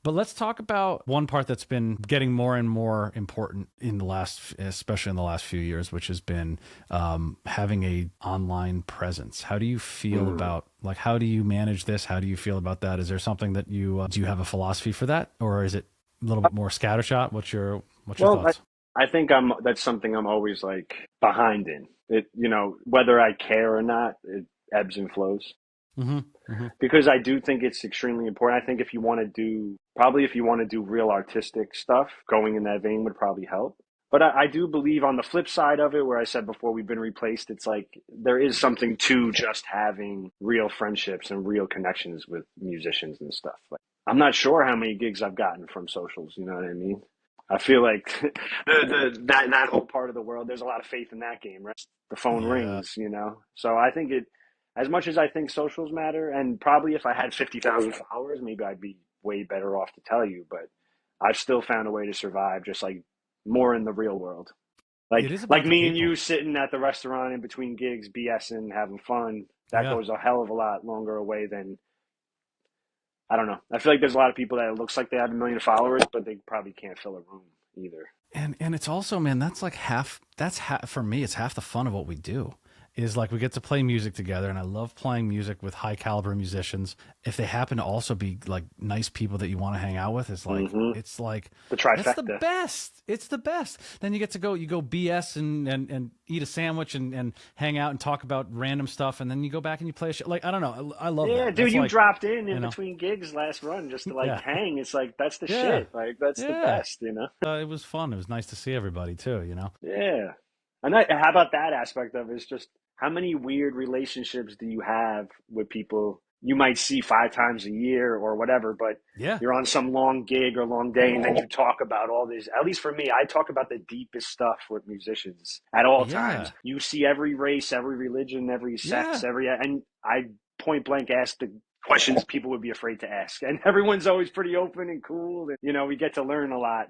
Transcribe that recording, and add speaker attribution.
Speaker 1: But let's talk about one part that's been getting more and more important especially in the last few years, which has been having a online presence. How do you feel about, like, how do you manage this? How do you feel about that? Is there something that do you have a philosophy for that, or is it a little bit more scattershot? What's your
Speaker 2: Well,
Speaker 1: thoughts?
Speaker 2: I think that's something I'm always like behind in it. Whether I care or not, it ebbs and flows.
Speaker 1: Mm-hmm. Mm-hmm.
Speaker 2: Because I do think it's extremely important. I think if you want to do real artistic stuff, going in that vein would probably help. But I do believe on the flip side of it, where I said before we've been replaced, it's like there is something to just having real friendships and real connections with musicians and stuff. Like, I'm not sure how many gigs I've gotten from socials. You know what I mean? I feel like that whole part of the world, there's a lot of faith in that game, right? The phone
Speaker 1: Yeah.
Speaker 2: rings. So I think as much as I think socials matter, and probably if I had 50,000 followers, maybe I'd be way better off to tell you, but I've still found a way to survive just like more in the real world.
Speaker 1: It
Speaker 2: Like
Speaker 1: is
Speaker 2: like
Speaker 1: about the
Speaker 2: me and
Speaker 1: people.
Speaker 2: you sitting at the restaurant in between gigs, BSing, having fun, that
Speaker 1: Yeah.
Speaker 2: goes a hell of a lot longer away than I don't know. I feel like there's a lot of people that it looks like they have a million followers, but they probably can't fill a room either.
Speaker 1: And it's also, man, that's like half for me, it's half the fun of what we do. Is like we get to play music together, and I love playing music with high caliber musicians. If they happen to also be like nice people that you want to hang out with,
Speaker 2: Hmm.
Speaker 1: it's like
Speaker 2: The
Speaker 1: that's the
Speaker 2: trifecta.
Speaker 1: best. It's the best. Then you go BS and eat a sandwich and hang out and talk about random stuff, and then you go back and you play a show. Like, I don't know, I love
Speaker 2: Yeah,
Speaker 1: that.
Speaker 2: dude,
Speaker 1: That's
Speaker 2: you
Speaker 1: like,
Speaker 2: dropped in
Speaker 1: you know,
Speaker 2: between gigs last run just to like
Speaker 1: yeah,
Speaker 2: hang. It's like that's the
Speaker 1: yeah,
Speaker 2: shit. Like that's the
Speaker 1: yeah.
Speaker 2: best.
Speaker 1: It was fun. It was nice to see everybody too.
Speaker 2: Yeah. And how about that aspect of it? It's just how many weird relationships do you have with people you might see 5 times a year or whatever, but
Speaker 1: Yeah,
Speaker 2: you're on some long gig or long day and then you talk about all this. At least for me, I talk about the deepest stuff with musicians at all times.
Speaker 1: yeah,
Speaker 2: You see every race, every religion, every sex,
Speaker 1: yeah.
Speaker 2: and I point blank ask the questions people would be afraid to ask. And everyone's always pretty open and cool. And, we get to learn a lot.